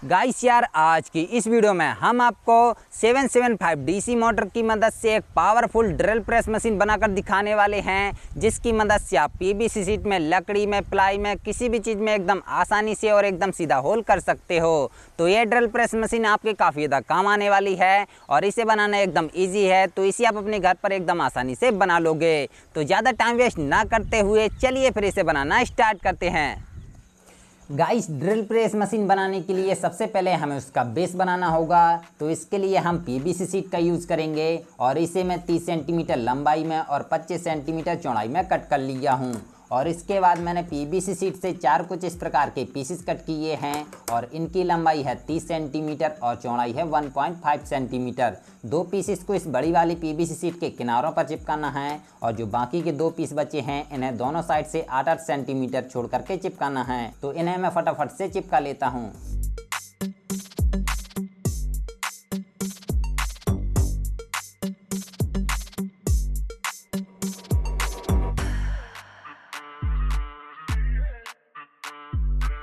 Guys यार, आज की इस वीडियो में हम आपको 775 डीसी मोटर की मदद से एक पावरफुल ड्रिल प्रेस मशीन बनाकर दिखाने वाले हैं, जिसकी मदद से आप पीवीसी शीट में, लकड़ी में, प्लाई में, किसी भी चीज़ में एकदम आसानी से और एकदम सीधा होल कर सकते हो। तो ये ड्रिल प्रेस मशीन आपके काफ़ी ज़्यादा काम आने वाली है और इसे बनाना एकदम ईजी है। तो इसे आप अपने घर पर एकदम आसानी से बना लोगे। तो ज़्यादा टाइम वेस्ट ना करते हुए चलिए फिर इसे बनाना स्टार्ट करते हैं। गाइस, ड्रिल प्रेस मशीन बनाने के लिए सबसे पहले हमें उसका बेस बनाना होगा। तो इसके लिए हम पीवीसी शीट का यूज़ करेंगे और इसे मैं 30 सेंटीमीटर लंबाई में और 25 सेंटीमीटर चौड़ाई में कट कर लिया हूँ। और इसके बाद मैंने पीवीसी शीट से 4 कुछ इस प्रकार के पीसेस कट किए हैं और इनकी लंबाई है 30 सेंटीमीटर और चौड़ाई है 1.5 सेंटीमीटर। 2 पीसेस को इस बड़ी वाली पीवीसी शीट के किनारों पर चिपकाना है और जो बाकी के 2 पीस बचे हैं इन्हें दोनों साइड से 8-8 सेंटीमीटर छोड़ करके चिपकाना है। तो इन्हें मैं फटाफट से चिपका लेता हूँ।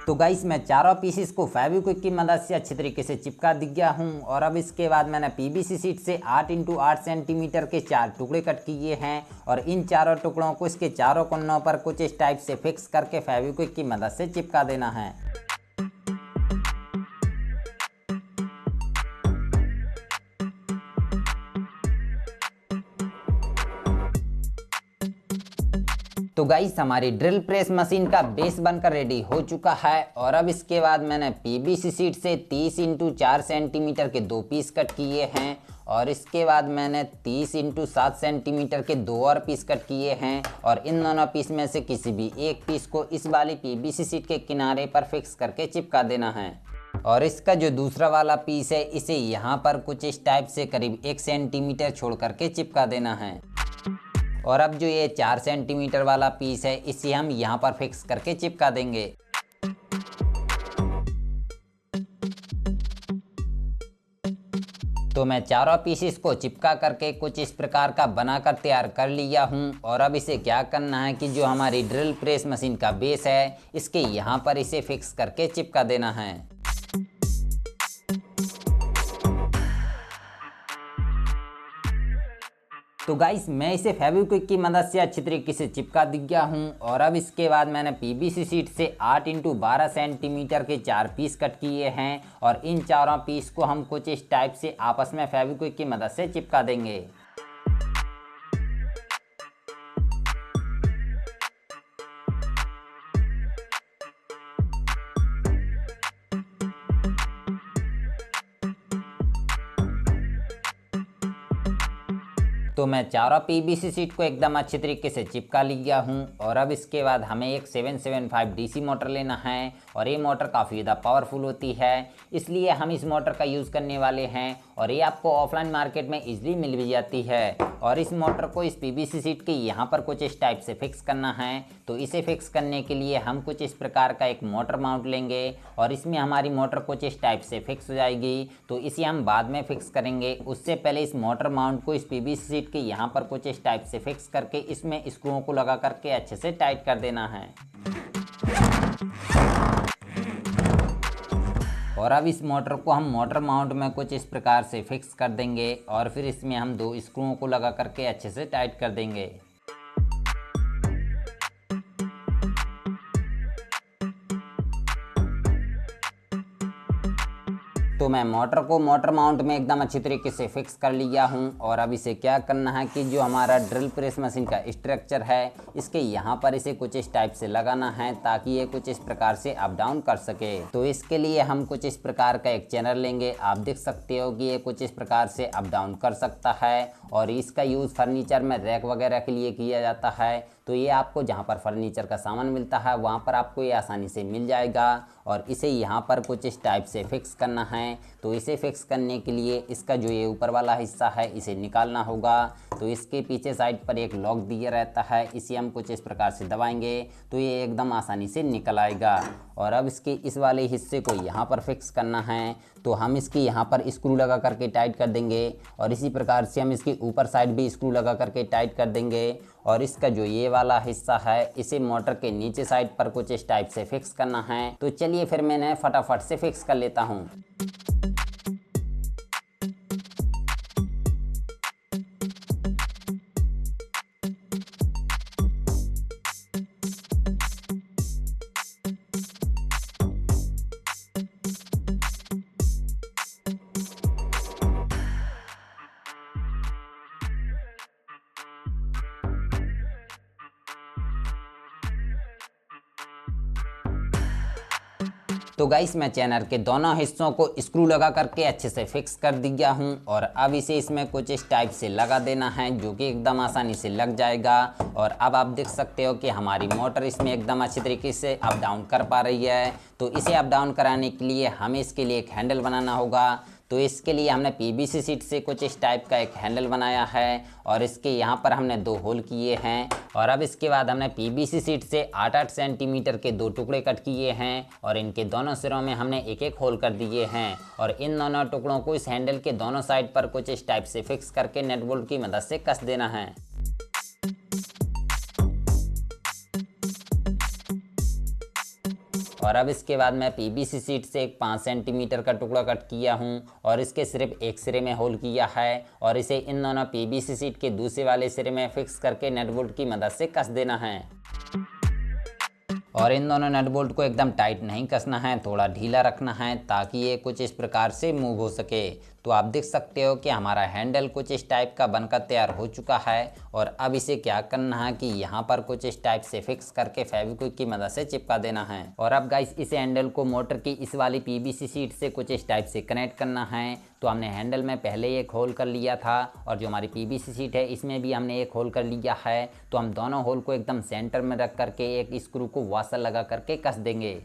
तो गाइस, मैं चारों पीसेस को फेविक्विक की मदद से अच्छी तरीके से चिपका दिया हूँ। और अब इसके बाद मैंने पीवीसी शीट से 8x8 सेंटीमीटर के 4 टुकड़े कट किए हैं और इन चारों टुकड़ों को इसके चारों कोनों पर कुछ इस टाइप से फिक्स करके फेविक्विक की मदद से चिपका देना है। तो गाइस, हमारी ड्रिल प्रेस मशीन का बेस बनकर रेडी हो चुका है। और अब इसके बाद मैंने पीवीसी शीट से 30x4 सेंटीमीटर के 2 पीस कट किए हैं और इसके बाद मैंने 30x7 सेंटीमीटर के 2 और पीस कट किए हैं और इन दोनों पीस में से किसी भी एक पीस को इस वाली पीवीसी शीट के किनारे पर फिक्स करके चिपका देना है। और इसका जो दूसरा वाला पीस है इसे यहाँ पर कुछ इस टाइप से करीब 1 सेंटीमीटर छोड़ करके चिपका देना है। और अब जो ये 4 सेंटीमीटर वाला पीस है इसे हम यहाँ पर फिक्स करके चिपका देंगे। तो मैं चारों पीसेस को चिपका करके कुछ इस प्रकार का बनाकर तैयार कर लिया हूँ। और अब इसे क्या करना है कि जो हमारी ड्रिल प्रेस मशीन का बेस है इसके यहाँ पर इसे फिक्स करके चिपका देना है। तो गाइस, मैं इसे फेविक्विक की मदद से अच्छी तरीके से चिपका दिया हूँ। और अब इसके बाद मैंने पीवीसी शीट से 8x12 सेंटीमीटर के 4 पीस कट किए हैं और इन चारों पीस को हम कुछ इस टाइप से आपस में फेविक्विक की मदद से चिपका देंगे। तो मैं चारों पीवीसी शीट को एकदम अच्छी तरीके से चिपका लिया हूँ। और अब इसके बाद हमें एक 775 डीसी मोटर लेना है और ये मोटर काफ़ी ज़्यादा पावरफुल होती है, इसलिए हम इस मोटर का यूज़ करने वाले हैं। और ये आपको ऑफलाइन मार्केट में इजीली मिल भी जाती है। और इस मोटर को इस पीवीसी शीट के यहाँ पर कुछ इस टाइप से फिक्स करना है। तो इसे फिक्स करने के लिए हम कुछ इस प्रकार का एक मोटर माउंट लेंगे और इसमें हमारी मोटर कुछ इस टाइप से फिक्स हो जाएगी। तो इसे हम बाद में फिक्स करेंगे। उससे पहले इस मोटर माउंट को इस पीवीसी शीट के यहाँ पर कुछ इस टाइप से फिक्स करके इसमें स्क्रूओं को लगा करके अच्छे से टाइट कर देना है। और अब इस मोटर को हम मोटर माउंट में कुछ इस प्रकार से फिक्स कर देंगे और फिर इसमें हम 2 स्क्रूओं को लगा करके अच्छे से टाइट कर देंगे। तो मैं मोटर को मोटर माउंट में एकदम अच्छी तरीके से फिक्स कर लिया हूँ। और अब इसे क्या करना है कि जो हमारा ड्रिल प्रेस मशीन का स्ट्रक्चर है इसके यहाँ पर इसे कुछ इस टाइप से लगाना है ताकि ये कुछ इस प्रकार से अप डाउन कर सके। तो इसके लिए हम कुछ इस प्रकार का एक चैनल लेंगे। आप देख सकते हो कि ये कुछ इस प्रकार से अप डाउन कर सकता है और इसका यूज़ फर्नीचर में रैक वगैरह के लिए किया जाता है। तो ये आपको जहाँ पर फर्नीचर का सामान मिलता है वहाँ पर आपको ये आसानी से मिल जाएगा। और इसे यहाँ पर कुछ इस टाइप से फिक्स करना है। तो इसे फिक्स करने के लिए इसका जो ये ऊपर वाला हिस्सा है इसे निकालना होगा। तो इसके पीछे साइड पर एक लॉक दिया रहता है, इसे हम कुछ इस प्रकार से दबाएंगे तो ये एकदम आसानी से निकल आएगा। और अब इसके इस वाले हिस्से को यहाँ पर फिक्स करना है। तो हम इसकी यहाँ पर स्क्रू लगा करके टाइट कर देंगे और इसी प्रकार से हम इसकी ऊपर साइड भी स्क्रू लगा करके टाइट कर देंगे। और इसका जो ये वाला हिस्सा है इसे मोटर के नीचे साइड पर कुछ इस टाइप से फिक्स करना है। तो चलिए फिर मैं इन्हें फटाफट से फिक्स कर लेता हूँ। तो गाइस मैं चैनल के दोनों हिस्सों को स्क्रू लगा करके अच्छे से फिक्स कर दिया हूं और अब इसे इसमें कुछ इस टाइप से लगा देना है जो कि एकदम आसानी से लग जाएगा। और अब आप देख सकते हो कि हमारी मोटर इसमें एकदम अच्छी तरीके से अप डाउन कर पा रही है। तो इसे अप डाउन कराने के लिए हमें इसके लिए एक हैंडल बनाना होगा। तो इसके लिए हमने पीवीसी शीट से कुछ इस टाइप का एक हैंडल बनाया है और इसके यहाँ पर हमने 2 होल किए हैं। और अब इसके बाद हमने पीवीसी शीट से 8-8 सेंटीमीटर के 2 टुकड़े कट किए हैं और इनके दोनों सिरों में हमने एक एक होल कर दिए हैं। और इन दोनों टुकड़ों को इस हैंडल के दोनों साइड पर कुछ इस टाइप से फिक्स करके नेट बोल्ट की मदद से कस देना है। और अब इसके बाद मैं पीवीसी शीट से एक 5 सेंटीमीटर का टुकड़ा कट किया हूं और इसके सिर्फ एक सिरे में होल किया है और इसे इन दोनों पीवीसी शीट के दूसरे वाले सिरे में फिक्स करके नट बोल्ट की मदद से कस देना है। और इन दोनों नट बोल्ट को एकदम टाइट नहीं कसना है, थोड़ा ढीला रखना है ताकि ये कुछ इस प्रकार से मूव हो सके। तो आप देख सकते हो कि हमारा हैंडल कुछ इस टाइप का बनकर तैयार हो चुका है। और अब इसे क्या करना है कि यहाँ पर कुछ इस टाइप से फिक्स करके फेविक्विक की मदद से चिपका देना है। और अब गाइस इस हैंडल को मोटर की इस वाली पीवीसी शीट से कुछ इस टाइप से कनेक्ट करना है। तो हमने हैंडल में पहले ही एक होल कर लिया था और जो हमारी पीवीसी शीट है इसमें भी हमने एक होल कर लिया है। तो हम दोनों होल को एकदम सेंटर में रख करके एक स्क्रू को वाशर लगा करके कस देंगे।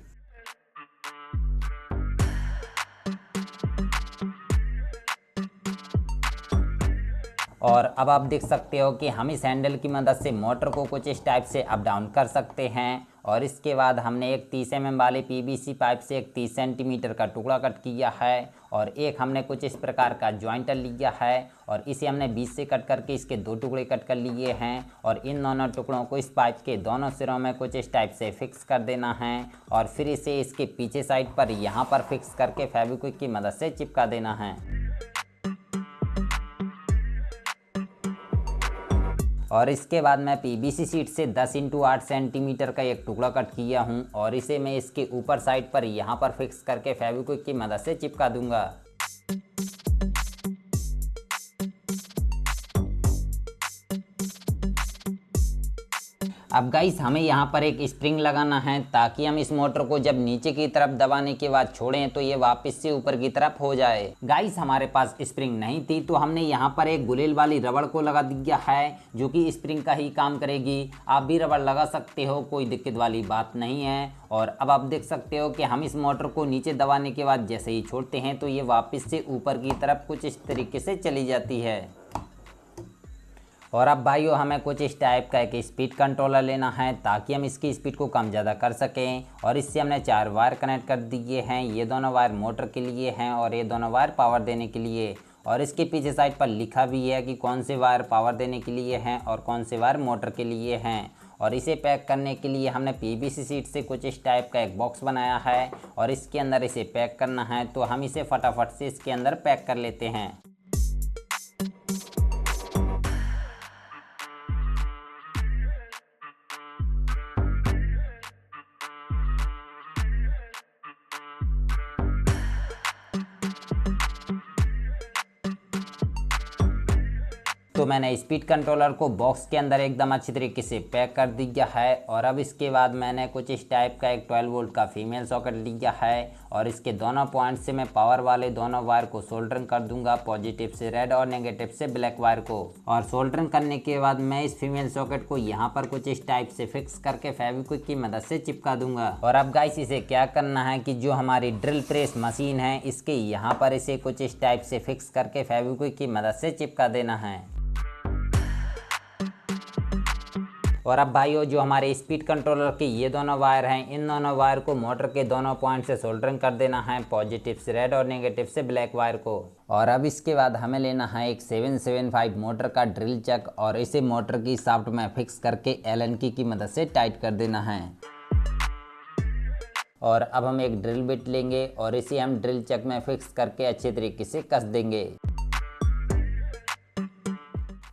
और अब आप देख सकते हो कि हम इस हैंडल की मदद से मोटर को कुछ इस टाइप से अप डाउन कर सकते हैं। और इसके बाद हमने एक 30 mm वाले पीवीसी पाइप से एक 30 सेंटीमीटर का टुकड़ा कट किया है और एक हमने कुछ इस प्रकार का जॉइंटर लिया है और इसे हमने बीच से कट करके इसके 2 टुकड़े कट कर लिए हैं। और इन दोनों टुकड़ों को इस पाइप के दोनों सिरों में कुछ इस टाइप से फिक्स कर देना है और फिर इसे इसके पीछे साइड पर यहाँ पर फिक्स करके फेविक्विक की मदद से चिपका देना है। और इसके बाद मैं पीवीसी शीट से 10x8 सेंटीमीटर का एक टुकड़ा कट किया हूँ और इसे मैं इसके ऊपर साइड पर यहाँ पर फिक्स करके फेविक्विक की मदद से चिपका दूंगा। अब गाइस हमें यहाँ पर एक स्प्रिंग लगाना है ताकि हम इस मोटर को जब नीचे की तरफ दबाने के बाद छोड़ें तो ये वापस से ऊपर की तरफ हो जाए। गाइस हमारे पास स्प्रिंग नहीं थी तो हमने यहाँ पर एक गुलेल वाली रबड़ को लगा दिया है जो कि स्प्रिंग का ही काम करेगी। आप भी रबड़ लगा सकते हो, कोई दिक्कत वाली बात नहीं है। और अब आप देख सकते हो कि हम इस मोटर को नीचे दबाने के बाद जैसे ही छोड़ते हैं तो ये वापस से ऊपर की तरफ कुछ इस तरीके से चली जाती है। और अब भाइयों हमें कुछ इस टाइप का एक स्पीड कंट्रोलर लेना है ताकि हम इसकी स्पीड को कम ज़्यादा कर सकें। और इससे हमने 4 वायर कनेक्ट कर दिए हैं। ये दोनों वायर मोटर के लिए हैं और ये दोनों वायर पावर देने के लिए। और इसके पीछे साइड पर लिखा भी है कि कौन से वायर पावर देने के लिए हैं और कौन से वायर मोटर के लिए हैं। और इसे पैक करने के लिए हमने पीवीसी शीट से कुछ इस टाइप का एक बॉक्स बनाया है और इसके अंदर इसे पैक करना है। तो हम इसे फटाफट से इसके अंदर पैक कर लेते हैं। तो मैंने स्पीड कंट्रोलर को बॉक्स के अंदर एकदम अच्छी तरीके से पैक कर दिया है। और अब इसके बाद मैंने कुछ इस टाइप का एक 12 वोल्ट का फीमेल सॉकेट लिया है और इसके दोनों पॉइंट से मैं पावर वाले दोनों वायर को सोल्डरिंग कर दूंगा, पॉजिटिव से रेड और नेगेटिव से ब्लैक वायर को। और सोल्डरिंग करने के बाद मैं इस फीमेल सॉकेट को यहाँ पर कुछ इस टाइप से फिक्स करके फेविक्विक की मदद से चिपका दूंगा। और अब गाइस इसे क्या करना है कि जो हमारी ड्रिल प्रेस मशीन है इसके यहाँ पर इसे कुछ इस टाइप से फिक्स करके फेविक्विक की मदद से चिपका देना है। और अब भाइयों जो हमारे स्पीड कंट्रोलर के ये दोनों वायर हैं, इन दोनों वायर को मोटर के दोनों पॉइंट से सोल्डरिंग कर देना है, पॉजिटिव से रेड और नेगेटिव से ब्लैक वायर को। और अब इसके बाद हमें लेना है एक 775 मोटर का ड्रिल चक और इसे मोटर की शाफ्ट में फिक्स करके एलन की मदद से टाइट कर देना है। और अब हम एक ड्रिल बिट लेंगे और इसे हम ड्रिल चक में फिक्स करके अच्छे तरीके से कस देंगे।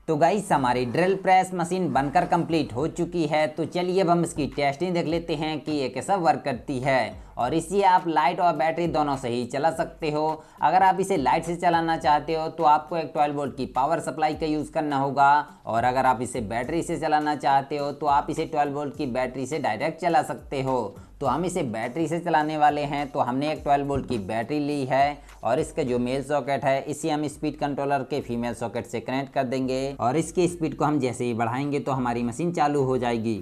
तो गाइस हमारी ड्रिल प्रेस मशीन बनकर कंप्लीट हो चुकी है। तो चलिए अब हम इसकी टेस्टिंग देख लेते हैं कि ये कैसा वर्क करती है। और इसे आप लाइट और बैटरी दोनों से ही चला सकते हो। अगर आप इसे लाइट से चलाना चाहते हो तो आपको एक 12 वोल्ट की पावर सप्लाई का यूज़ करना होगा, और अगर आप इसे बैटरी से चलाना चाहते हो तो आप इसे 12 वोल्ट की बैटरी से डायरेक्ट चला सकते हो। तो हम इसे बैटरी से चलाने वाले हैं, तो हमने एक 12 वोल्ट की बैटरी ली है और इसका जो मेल सॉकेट है इसे हम स्पीड कंट्रोलर के फीमेल सॉकेट से कनेक्ट कर देंगे। और इसकी स्पीड को हम जैसे ही बढ़ाएंगे तो हमारी मशीन चालू हो जाएगी।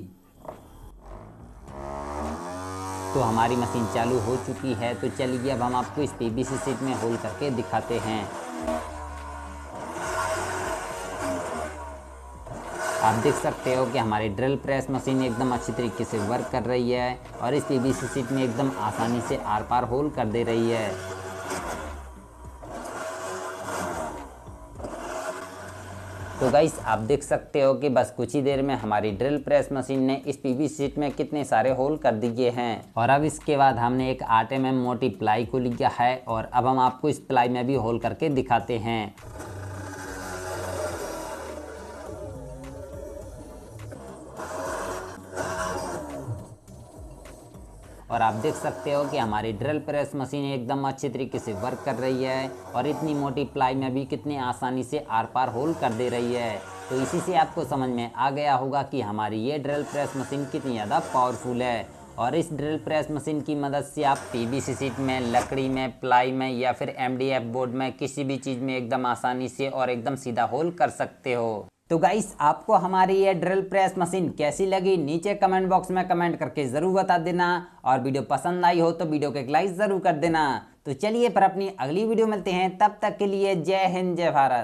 तो हमारी मशीन चालू हो चुकी है। तो चलिए अब हम आपको इस पीवीसी शीट में होल करके दिखाते हैं। आप देख सकते हो कि हमारी ड्रिल प्रेस मशीन एकदम अच्छी तरीके से वर्क कर रही है और इस पीवीसी शीट में एकदम आसानी से आर पार होल कर दे रही है। तो गाइस आप देख सकते हो कि बस कुछ ही देर में हमारी ड्रिल प्रेस मशीन ने इस पीवीसी शीट में कितने सारे होल कर दिए हैं। और अब इसके बाद हमने एक 8 mm मोटी प्लाई को लिया है और अब हम आपको इस प्लाई में भी होल करके दिखाते हैं। और आप देख सकते हो कि हमारी ड्रिल प्रेस मशीन एकदम अच्छी तरीके से वर्क कर रही है और इतनी मोटी प्लाई में भी कितनी आसानी से आर पार होल कर दे रही है। तो इसी से आपको समझ में आ गया होगा कि हमारी ये ड्रिल प्रेस मशीन कितनी ज़्यादा पावरफुल है। और इस ड्रिल प्रेस मशीन की मदद से आप पीवीसी शीट में, लकड़ी में, प्लाई में या फिर MDF बोर्ड में किसी भी चीज़ में एकदम आसानी से और एकदम सीधा होल कर सकते हो। तो गाइस आपको हमारी ये ड्रिल प्रेस मशीन कैसी लगी नीचे कमेंट बॉक्स में कमेंट करके ज़रूर बता देना। और वीडियो पसंद आई हो तो वीडियो को एक लाइक ज़रूर कर देना। तो चलिए पर अपनी अगली वीडियो मिलते हैं, तब तक के लिए जय हिंद जय भारत।